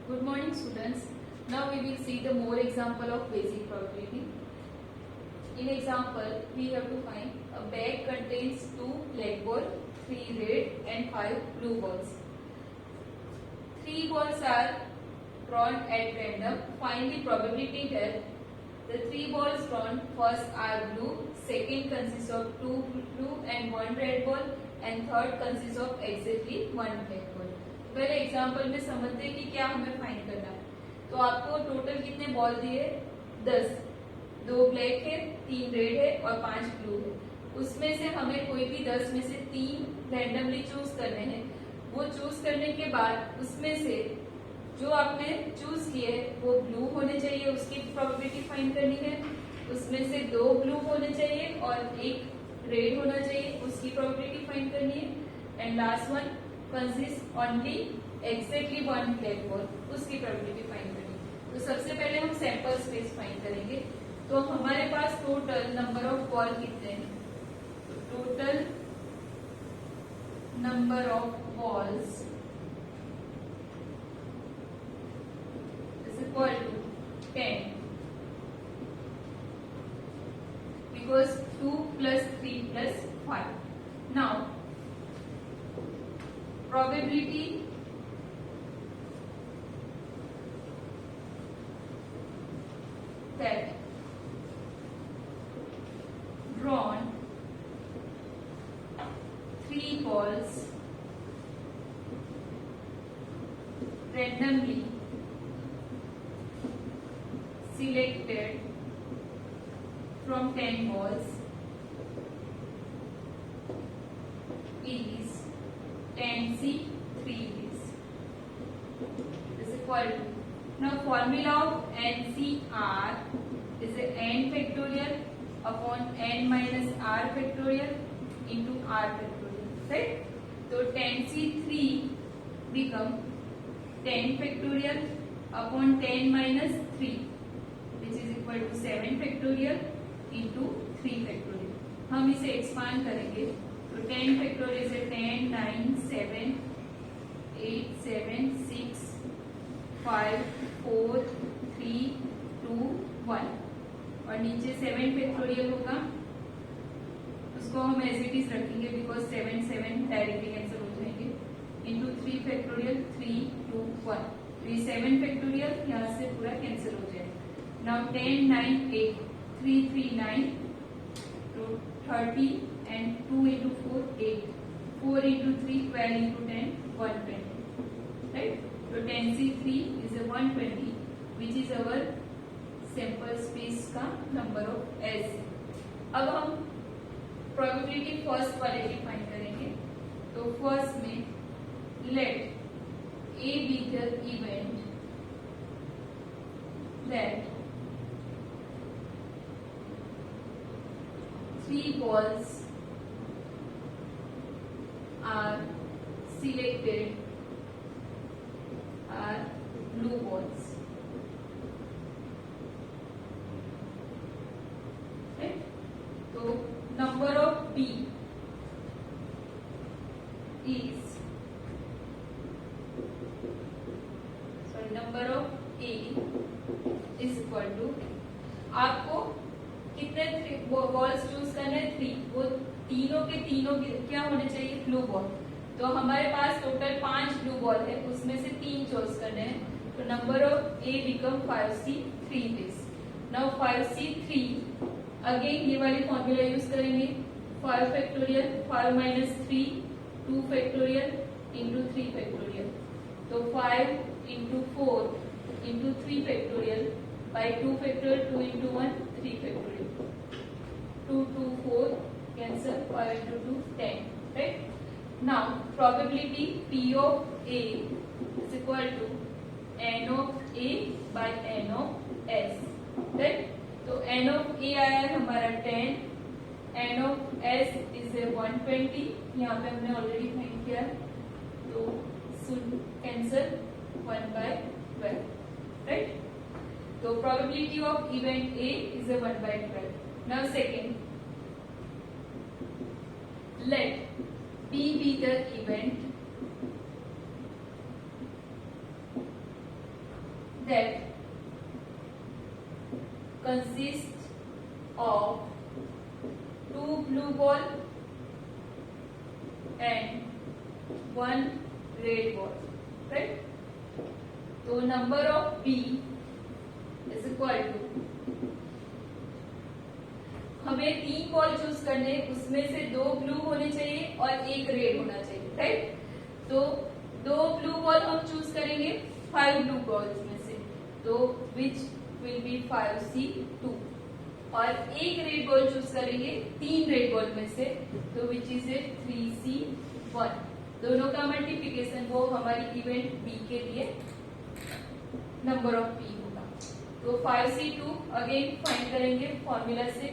Good morning, students. Now we will see the more example of basic probability. In example, we have to find a bag contains 2 black balls, 3 red and 5 blue balls. 3 balls are drawn at random. Find the probability that the 3 balls drawn first are blue, second consists of 2 blue and 1 red ball, and third consists of exactly 1 black ball. पहले example में समझते हैं कि क्या हमें find करना है. तो आपको टोटल कितने बॉल दिए? 10. 2 ब्लैक है, 3 रेड है और 5 ब्लू है. उसमें से हमें कोई भी 10 में से 3 रैंडमली चूज करने हैं. वो चूज करने के बाद उसमें से जो आपने चूज किए है वो ब्लू होने चाहिए, उसकी प्रोबेबिलिटी फाइंड करनी है. उसमें से 2 ब्लू होने चाहिए और 1 रेड होना चाहिए, उसकी प्रोबेबिलिटी फाइंड करनी है. And last one consist only exactly 1 black ball, उसकी प्रोबेबिलिटी फाइंड करनी है. तो सबसे पहले हम सैंपल स्पेस फाइंड करेंगे. तो हमारे पास टोटल नंबर ऑफ बॉल कितने हैं? Total number of balls is equal to 10 because 2 plus 3 plus 5. Now probability that drawn 3 balls randomly selected from 10 balls is 10C 3 is equal to. Now formula of NCR is a n factorial upon n minus r factorial into r factorial, right? So 10C3 become 10 factorial upon 10 minus 3 which is equal to 7 factorial into 3 factorial. हम इसे expand करेंगे तो 10 factorial is 10, 9, 7, 8, 7, 6, 5, 4, 3, 2, 1 और नीचे 7 factorial होगा. उसको हम as it is रखेंगे बिकॉज 7 7 डायरेक्टली कैंसिल हो जाएंगे. Into 3 factorial 3, 2, 1. तो ये 7 फैक्टोरियल यहाँ से पूरा कैंसिल हो जाएगा. नाउ 10, 9, 8, 3, 3, 9, तो 30 and 2 into 4, 8. 4 into 3, 12 into 10, 120. Right? So 10C3 is a 120, which is our sample space का number of S. अब हम probability first वाले की फाइंड करेंगे. तो फर्स्ट में let A be the event that 3 balls are selected are blue balls. Right? So number of B is number of A is equal to. आपको कितने balls choose करने हैं? 3. वो तीनों के तीनों क्या होने चाहिए? Blue ball. तो हमारे पास टोटल 5 ब्लू बॉल है, उसमें से 3 चूज करने हैं. तो number of A become 5C3 this. Now 5C3 again ये वाली फॉर्मूला यूज करेंगे. 5 factorial 5 minus 3 2 factorial into 3 factorial. तो 5 into 4 into 3 factorial by 2 factorial 2 into 1 3 factorial. 2 2 4 cancel. 5 into 2 10. Right? Now probability P of A is equal to n of A by n of S. Right? तो n of A आया है हमारा 10, n of S is a 120. यहाँ पे हमने already find किया तो cancel 1 by 12. Right? तो probability of event A is a 1 by 12. Now second, let P be the event that consists of 2 blue ball and 1 red ball, right? So number of B is equal to, हमें 3 ball choose करने, उसमें से 2 blue होने चाहिए और 1 red होना चाहिए, right? तो 2 ब्लू बॉल हम चूज करेंगे 5 ब्लू बॉल्स में से, तो विच विल बी 5C2, और 1 रेड बॉल चूज करेंगे 3 रेड बॉल में से, तो विच इज ए 3C1। दोनों का मल्टीप्लीकेशन वो हमारी इवेंट बी के लिए नंबर ऑफ पी होगा। तो 5C2 अगेन फाइंड करेंगे फॉर्मूला से,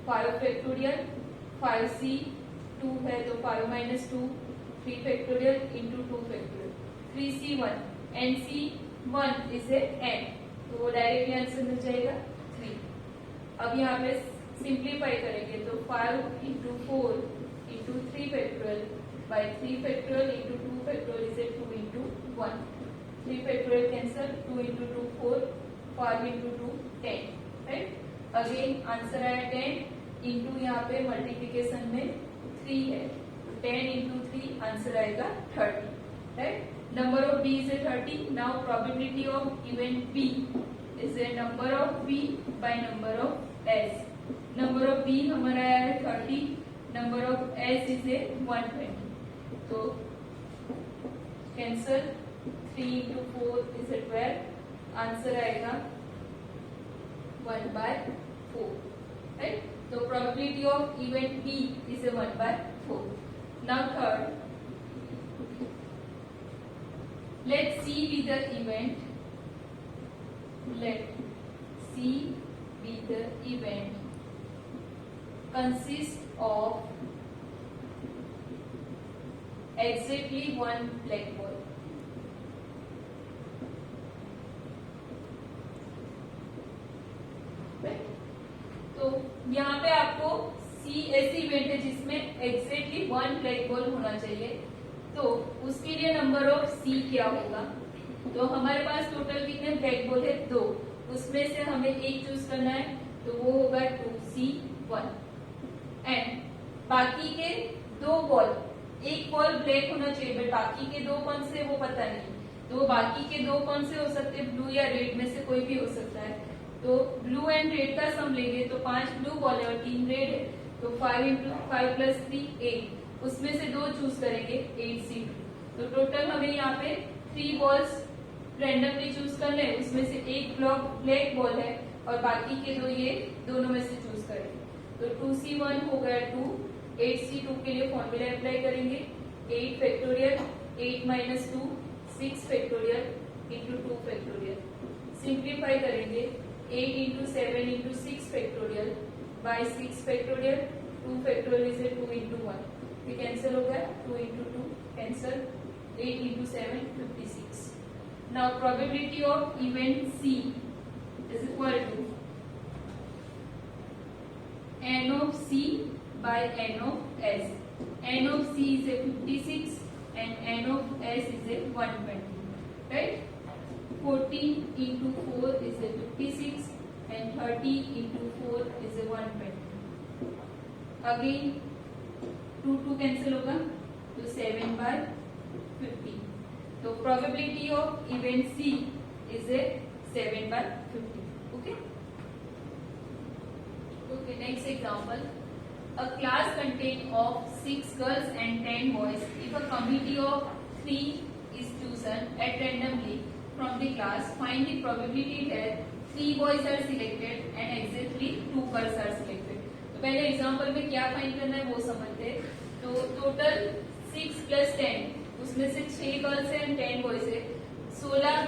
5 फैक्टोरियल, 5C2 है तो 5 minus 2, 3 factorial into 2 factorial, 3C1, and C1 is a n, तो वो डायरेक्टली आंसर मिल जाएगा 3। अब यहाँ पे सिंप्लीफाई करेंगे तो 5 into 4 into 3 factorial by 3 factorial into 2 factorial is a 2 into 1, 3 factorial cancel, 2 into 2 4, 5 into 2 10, right? Again answer आया 10 इंटू यहाँ पे मल्टीप्लीकेशन में 3 है, 10 इंटू 3 आंसर आएगा 30, right? Number of B is a 30। Now probability of event B is a number of B by number of S. Number of B हमारा आया है 30, number of S is a 120, तो cancel, 3 into 4 is a 12, answer आएगा 1/4, right? So probability of event B is a 1/4. Now third, let C be the event. Let C be the event consists of exactly 1 black ball. तो यहाँ पे आपको सी ऐसी event है जिसमें exactly 1 black ball होना चाहिए, तो उसके लिए नंबर ऑफ सी क्या होगा? तो हमारे पास टोटल कितने ब्लैक बॉल है? 2, उसमें से हमें एक चूज करना है, तो वो होगा 2C1, एंड बाकी के 2 बॉल, एक बॉल ब्लैक होना चाहिए बट बाकी के 2 कौन से वो पता नहीं, तो बाकी के 2 कौन से हो सकते हैं? ब्लू या रेड में से कोई भी हो सकता है, तो ब्लू एंड रेड का सम लेंगे तो 5 ब्लू बॉल है और 3 रेड है, तो 5 इंटू 5 प्लस 3 8, उसमें से 2 चूज करेंगे 8C2, तो टोटल हमें यहाँ पे 3 बॉल्स रैंडमली चूज कर ले, उसमें से एक ब्लैक बॉल है और बाकी के 2 ये दोनों में से चूज करेंगे, तो 2C1 हो गया 2, 8C2 के लिए फॉर्मूला अप्लाई करेंगे, 8 factorial, 8 minus 2, 6 factorial into 2 factorial, simplify करेंगे 8 into 7 into 6 factorial by 6 factorial, 2 factorial is 2 into 1, ये कैंसिल हो गया, 2 into 2 cancel, 8 into 7 56। Now probability of event C is equal to n of C by n of S. n of C is a 56 and n of S is a 120, right? 14 into 4 is a 56 and 30 into 4 is a 120. Again 2 cancel होगा, तो 7/50. तो probability of event C is a 7/50. Okay. Okay. Next example. A class contains of 6 girls and 10 boys. If a committee of 3 is chosen at randomly from the class, find the probability that 3 boys are selected and exactly 2 girls are selected. तो पहले example में क्या find करना है वो समझते हैं। तो टोटल 6 + 10, उसमें से 6 गर्ल्स है एंड 10 बॉयज है, 16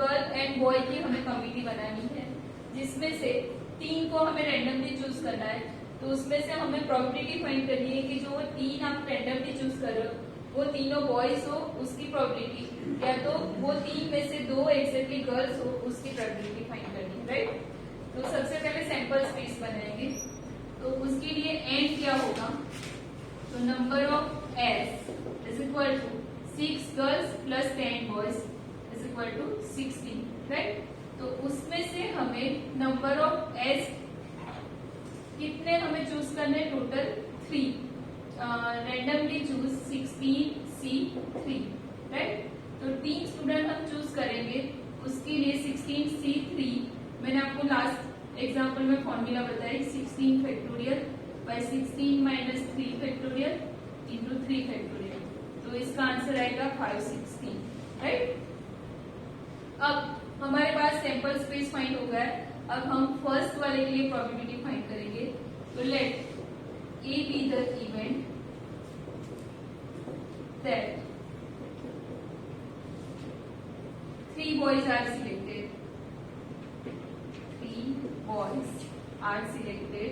गर्ल एंड बॉय की हमें कमिटी बनानी है, जिसमें से 3 को हमें रैंडमली चूज करना है। तो उसमें से हमें प्रोबेबिलिटी फाइंड करनी है कि जो 3 आप रैंडमली चूज कर रहे हो वो तीनों बॉयज हो, उसकी प्रोबेबिलिटी, या तो वो 3 में से 2 एक्जेक्टली गर्ल्स हो, उसकी प्रोबेबिलिटी फाइंड करनी है, राइट? तो सबसे पहले सैंपल स्पेस बनाएंगे, तो उसके लिए एन क्या होगा? तो number of S is equal to 6 girls plus 10 boys is equal to 16, right. तो उसमें से हमें नंबर ऑफ एस कितने हमें चूज करने, total 3, randomly choose 16C3, right. तो 3 स्टूडेंट हम चूज करेंगे, उसके लिए 16C3 मैंने आपको लास्ट एग्जांपल में फॉर्मूला बताया, 16 factorial by 16 minus 3 factorial into 3 factorial, तो इसका आंसर आएगा 516, राइट। अब हमारे पास सैंपल स्पेस फाइंड हो गया है। अब हम फर्स्ट वाले के लिए प्रोबेबिलिटी फाइंड करेंगे। तो let A be the event that 3 boys are selected. 3 boys are selected.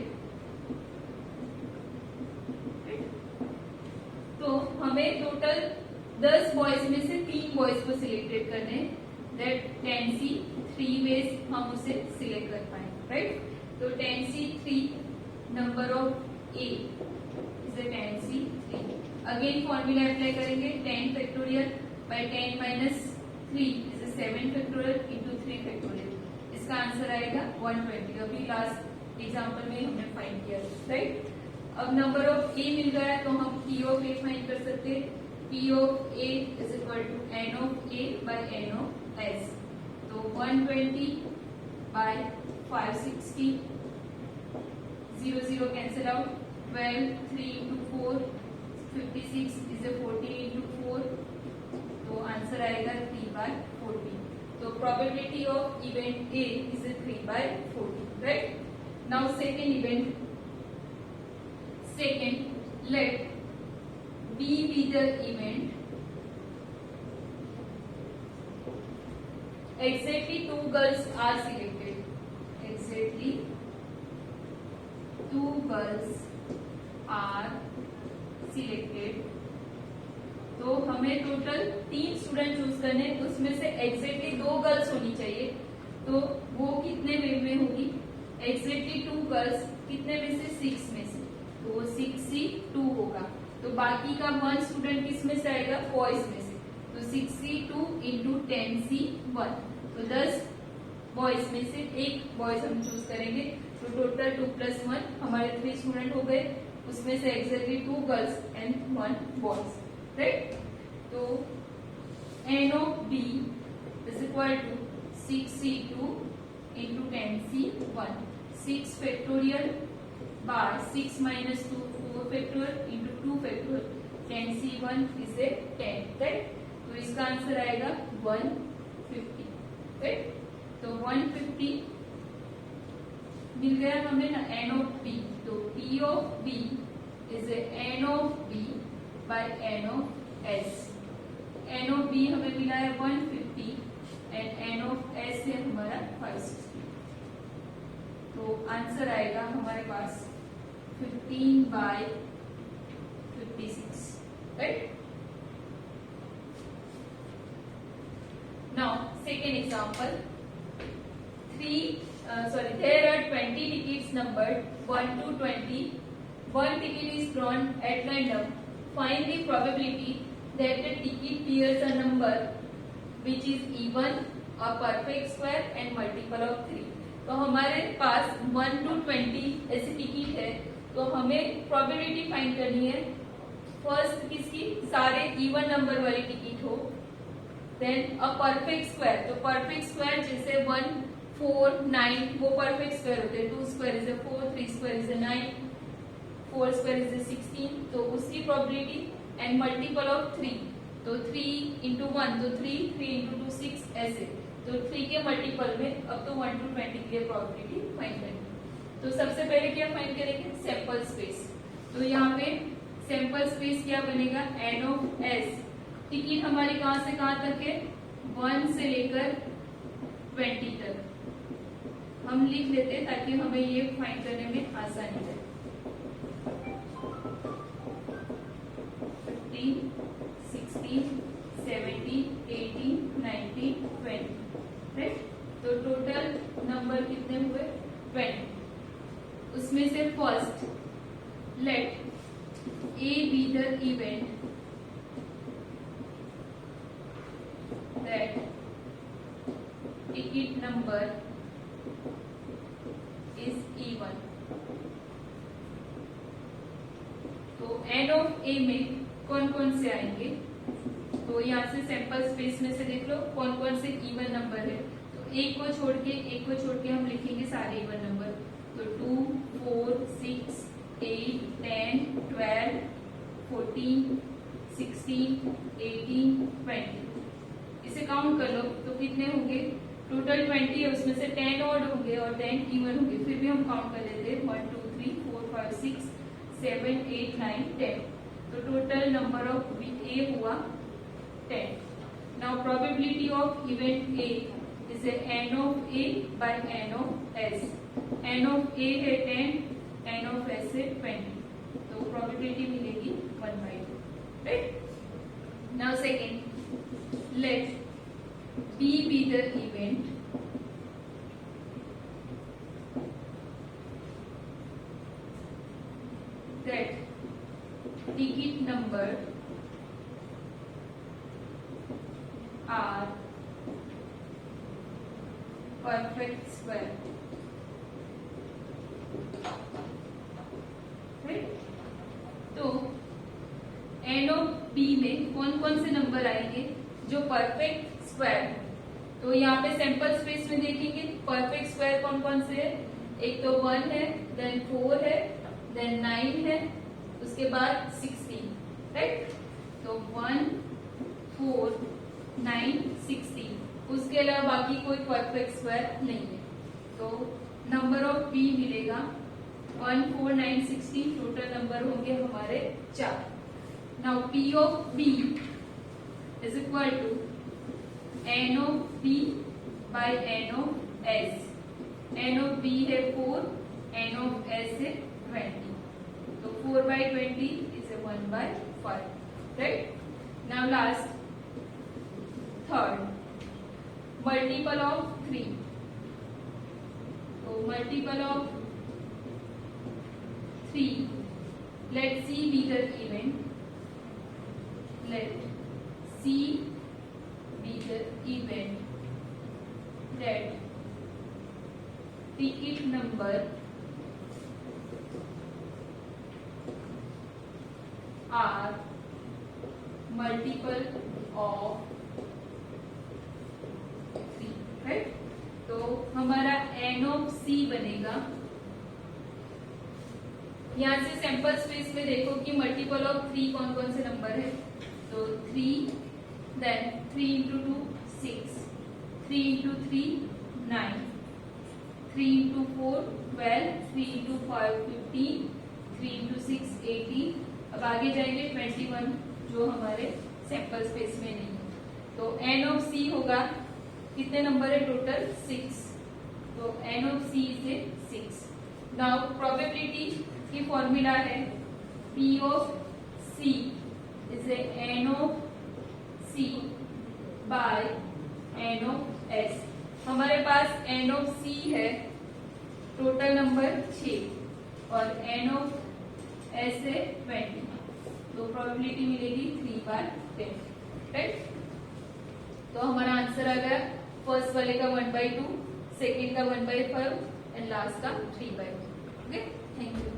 तो हमें टोटल 10 बॉयज में से 3 बॉयज को सिलेक्टेड करने, दैट 10C3 वेज हम उसे सिलेक्ट कर पाए, राइट। तो 10C3 number of A is 10C3। Again formula apply करेंगे, 10 factorial by 10 minus 3 is 7 factorial into 3 factorial, इसका आंसर आएगा 120। अभी लास्ट एग्जाम्पल में हमने फाइंड किया, राइट। अब नंबर ऑफ ए मिल गया तो हम पी ऑफ ए फाइंड कर सकते हैं। P of A is equal to N of A by N of S, तो 120 by 560, 0 0 cancel out, 12 3 into 4 56 is 40 into 4, तो आंसर आएगा 3/40। तो probability of event A is 3/40, right. Now second event, second let B be the event exactly 2 girls are selected, exactly 2 girls are selected। तो हमें total 3 student choose करने, उसमें से exactly 2 girls होनी चाहिए, तो वो कितने वे में होगी, एग्जैक्टली 2 गर्ल्स कितने में से, 6 में से, तो 6C2 होगा। तो बाकी का 1 स्टूडेंट किस में से आएगा, बॉयज में से, तो 6C2 इंटू 10C1, तो 10 बॉयज में से 1 बॉयज हम चूज करेंगे, तो टोटल 2 + 1 हमारे 3 स्टूडेंट हो गए, उसमें से exactly 2 girls and 1 boys, right. तो n of B is equal to 6C2 into 10C1, 6 factorial by 6 minus 2 4 factorial into 2 factorial, 10C1 is 10, right. तो इसका आंसर आएगा 150, राइट। तो 150 मिल गया हमें ना एन ऑफ बी, तो P of B is N of B by N of S. N of B हमें मिला है 150 एंड एन ऑफ एस है हमारा 560, तो आंसर आएगा हमारे पास 15/56, right? Now, second example. There are 20 tickets numbered 1 to 20. One ticket is drawn at random. Find the probability that the ticket bears a number which is even, a perfect square and multiple of 3. तो हमारे पास 1 to 20 ऐसी ticket है, तो हमें probability find करनी है। First किसकी, सारे इवन नंबर वाली टिकट हो, देन अ परफेक्ट स्क्वायर, तो परफेक्ट स्क्वायर जैसे 1 4 9 वो परफेक्ट स्क्वायर होते हैं, 2 square is 4, 3 square is 9, 4 square is 16, तो उसकी प्रोबेबिलिटी एंड मल्टीपल ऑफ 3, तो 3 इंटू 1 तो 3, 3 इंटू 2 6, ऐसे, तो 3 के मल्टीपल में अब तो 1 to 20 के लिए प्रोबेबिलिटी फाइंड करनी। तो सबसे पहले क्या फाइंड करेंगे, सैंपल स्पेस। तो यहाँ पे सैंपल स्पेस क्या बनेगा, एन ऑफ एस। टिकट हमारी कहाँ से कहाँ तक है, 1 से लेकर 20 तक हम लिख लेते हैं ताकि हमें ये फाइंड करने में आसानी रहे। 15, 16, 17, 18, 19, 20, राइट। तो टोटल नंबर कितने हुए, 20। उसमें से first let A be the event that ticket number is even. तो n ऑफ a में कौन कौन से आएंगे, तो यहाँ से सैंपल स्पेस में से देख लो कौन कौन से इवन नंबर है। तो एक को छोड़ के हम लिखेंगे सारे इवन नंबर। तो 2, 4, 6, 8, 10, 12, 14, 16, 18, 20। इसे काउंट कर लो तो कितने होंगे, टोटल 20 है, उसमें से 10 ऑड होंगे और 10 इवन होंगे। फिर भी हम काउंट कर लेते हैं 1, 2, 3, 4, 5, 6, 7, 8, 9, 10। तो टोटल नंबर ऑफ A हुआ 10. Now probability of event A is a n of A by n of S. n of A है 10, n of S है 20. तो probability मिलेगी 1/2. Right? Now second, let B be the event that ticket number are perfect square. Right? तो n of b में कौन कौन से number आएंगे जो परफेक्ट स्क्वायर। तो यहाँ पे सैंपल स्पेस में देखेंगे परफेक्ट स्क्वायर कौन कौन से है। एक तो 1 है, देन 4 है, देन 9 है, उसके बाद 16। राइट? तो 1, 4, 9, 16। उसके अलावा बाकी कोई परफेक्ट स्क्वायर नहीं है। तो नंबर ऑफ बी मिलेगा 1, 4, 9, 16। टोटल नंबर होंगे हमारे 4। Now P of B is equal to N of B by N of S. N of B है 4, एन ऑफ एस है 20। तो 4/20 is 1/5। Right? Now last third, multiple of 3। तो multiple of 3, let C be the event, let C be the event that ticket number are multiple of 3। Right? तो हमारा n of C बनेगा, यहाँ से sample space में देखो कि multiple of 3 कौन कौन से नंबर है। तो 3, then 3 into 2 6, 3 into 3 9, 3 into 4 12, 3 into 5 15, 3 into 6 18। अब आगे जाएंगे 21 जो हमारे सैंपल स्पेस में नहीं है। तो n ऑफ C होगा, कितने नंबर है टोटल 6। तो n ऑफ C से 6। नाउ प्रोबेबिलिटी की फॉर्मूला है P of C is a n of C by n of S। हमारे पास n of C है टोटल नंबर 6 और n of S है 20। तो प्रोबेबिलिटी मिलेगी 3/10। राइट? तो हमारा आंसर आ गया फर्स्ट वाले का 1/2, सेकेंड का 1/5 एंड लास्ट का 3/2। Okay, thank you.